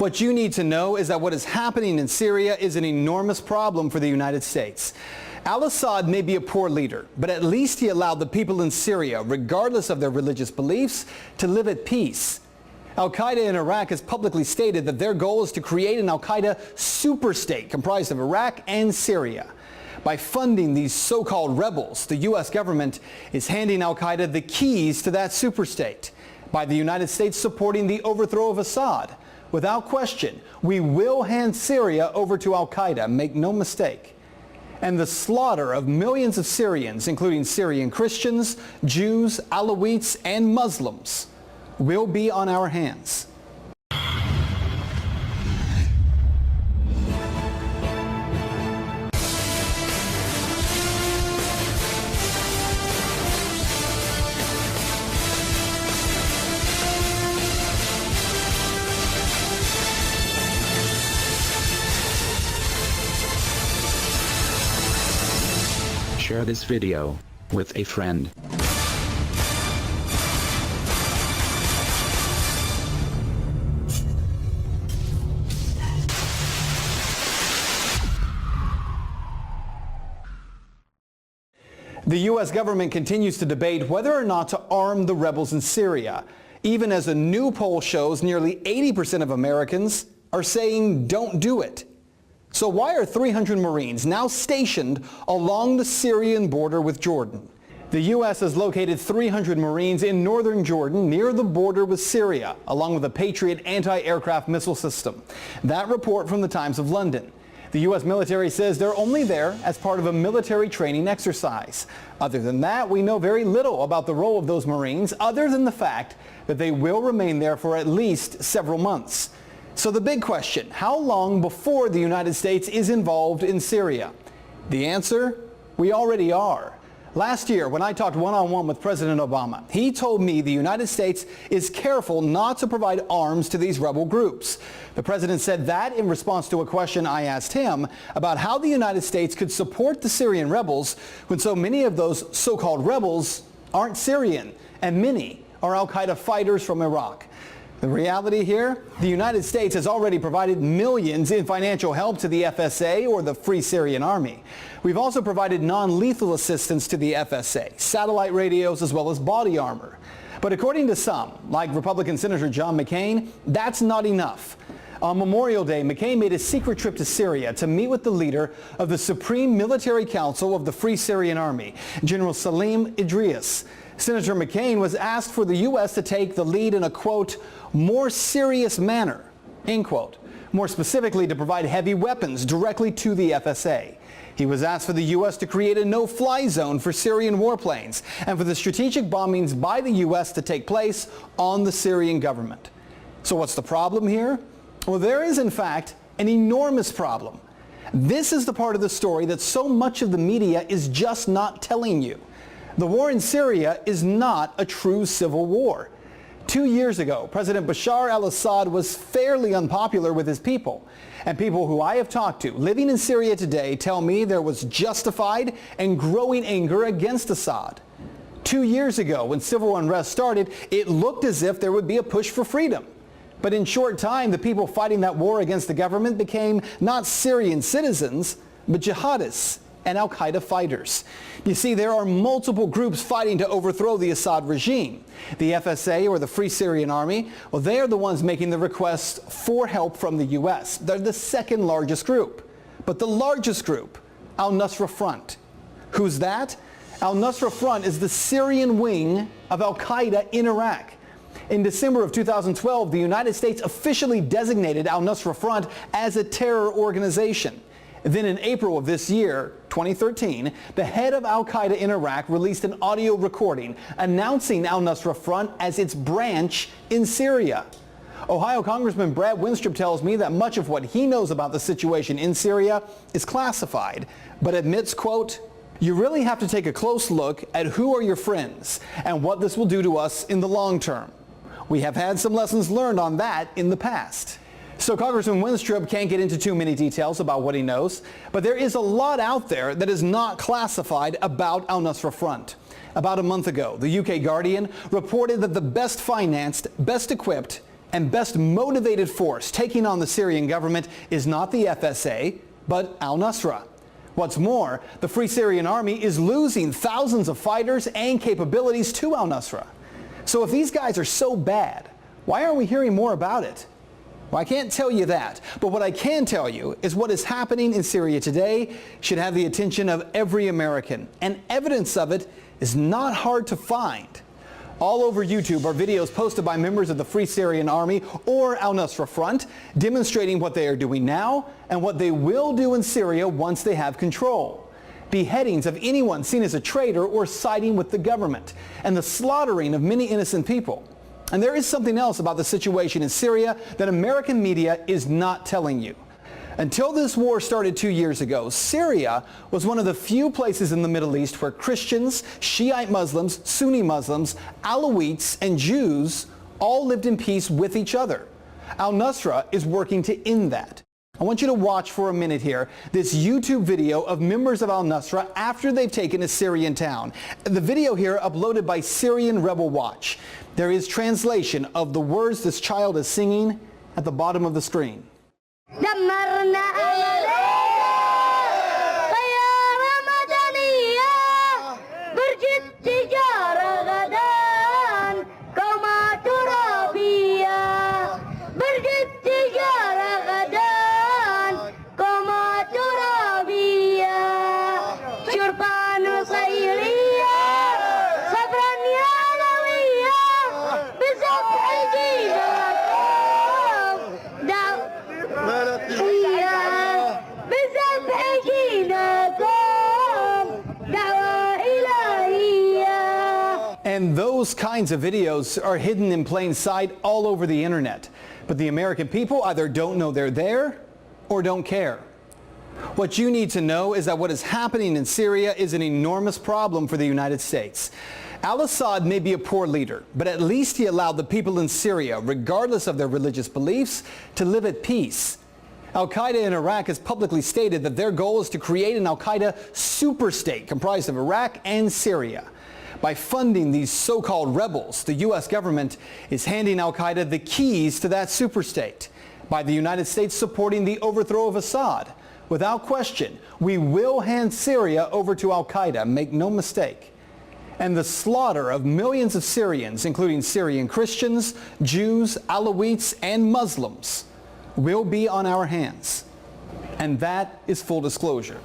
What you need to know is that what is happening in Syria is an enormous problem for the United States. Al-Assad may be a poor leader, but at least he allowed the people in Syria, regardless of their religious beliefs, to live at peace. Al-Qaeda in Iraq has publicly stated that their goal is to create an Al-Qaeda superstate comprised of Iraq and Syria. By funding these so-called rebels, the U.S. government is handing Al-Qaeda the keys to that superstate. By the United States supporting the overthrow of Assad, without question, we will hand Syria over to Al-Qaeda, make no mistake. And the slaughter of millions of Syrians, including Syrian Christians, Jews, Alawites, and Muslims, will be on our hands. Share this video with a friend. The U.S. government continues to debate whether or not to arm the rebels in Syria, even as a new poll shows nearly 80% of Americans are saying don't do it. So why are 300 Marines now stationed along the Syrian border with Jordan? The U.S. has located 300 Marines in northern Jordan near the border with Syria, along with a Patriot anti-aircraft missile system. That report from the Times of London. The U.S. military says they're only there as part of a military training exercise. Other than that, we know very little about the role of those Marines, other than the fact that they will remain there for at least several months. So the big question, how long before the United States is involved in Syria? The answer, we already are. Last year, when I talked one-on-one with President Obama, he told me the United States is careful not to provide arms to these rebel groups. The president said that in response to a question I asked him about how the United States could support the Syrian rebels when so many of those so-called rebels aren't Syrian, and many are al-Qaeda fighters from Iraq. The reality here, the United States has already provided millions in financial help to the FSA, or the Free Syrian Army. We've also provided non-lethal assistance to the FSA, satellite radios as well as body armor. But according to some, like Republican Senator John McCain, that's not enough. On Memorial Day, McCain made a secret trip to Syria to meet with the leader of the Supreme Military Council of the Free Syrian Army, General Salim Idris. Senator McCain was asked for the U.S. to take the lead in a, quote, more serious manner, end quote. More specifically, to provide heavy weapons directly to the FSA. He was asked for the U.S. to create a no-fly zone for Syrian warplanes and for the strategic bombings by the U.S. to take place on the Syrian government. So what's the problem here? Well, there is, in fact, an enormous problem. This is the part of the story that so much of the media is just not telling you. The war in Syria is not a true civil war. 2 years ago, President Bashar al-Assad was fairly unpopular with his people. And people who I have talked to living in Syria today tell me there was justified and growing anger against Assad. 2 years ago, when civil unrest started, it looked as if there would be a push for freedom. But in short time, the people fighting that war against the government became not Syrian citizens, but jihadists and al-Qaeda fighters. You see, there are multiple groups fighting to overthrow the Assad regime. The FSA, or the Free Syrian Army, well, they are the ones making the requests for help from the U.S. They're the second largest group. But the largest group, al-Nusra Front. Who's that? Al-Nusra Front is the Syrian wing of al-Qaeda in Iraq. In December of 2012, the United States officially designated al-Nusra Front as a terror organization. Then in April of this year, 2013, the head of al-Qaeda in Iraq released an audio recording announcing al-Nusra Front as its branch in Syria. Ohio Congressman Brad Winstrup tells me that much of what he knows about the situation in Syria is classified, but admits, quote, you really have to take a close look at who are your friends and what this will do to us in the long term. We have had some lessons learned on that in the past. So Congressman Winstrup can't get into too many details about what he knows, but there is a lot out there that is not classified about al-Nusra Front. About a month ago, the UK Guardian reported that the best financed, best equipped, And best motivated force taking on the Syrian government is not the FSA, but al-Nusra. What's more, the Free Syrian Army is losing thousands of fighters and capabilities to al-Nusra. So if these guys are so bad, why aren't we hearing more about it? Well, I can't tell you that, but what I can tell you is what is happening in Syria today should have the attention of every American, and evidence of it is not hard to find. All over YouTube are videos posted by members of the Free Syrian Army or al-Nusra Front demonstrating what they are doing now and what they will do in Syria once they have control. Beheadings of anyone seen as a traitor or siding with the government, and the slaughtering of many innocent people. And there is something else about the situation in Syria that American media is not telling you. Until this war started 2 years ago, Syria was one of the few places in the Middle East where Christians, Shiite Muslims, Sunni Muslims, Alawites, and Jews all lived in peace with each other. Al-Nusra is working to end that. I want you to watch for a minute here this YouTube video of members of al-Nusra after they've taken a Syrian town. The video here uploaded by Syrian Rebel Watch. There is translation of the words this child is singing at the bottom of the screen. And those kinds of videos are hidden in plain sight all over the internet. But the American people either don't know they're there or don't care. What you need to know is that what is happening in Syria is an enormous problem for the United States. Al-Assad may be a poor leader, but at least he allowed the people in Syria, regardless of their religious beliefs, to live at peace. Al-Qaeda in Iraq has publicly stated that their goal is to create an Al-Qaeda superstate comprised of Iraq and Syria. By funding these so-called rebels, the U.S. government is handing Al-Qaeda the keys to that superstate. By the United States supporting the overthrow of Assad, without question, we will hand Syria over to Al-Qaeda, make no mistake. And the slaughter of millions of Syrians, including Syrian Christians, Jews, Alawites, and Muslims, will be on our hands. And that is full disclosure.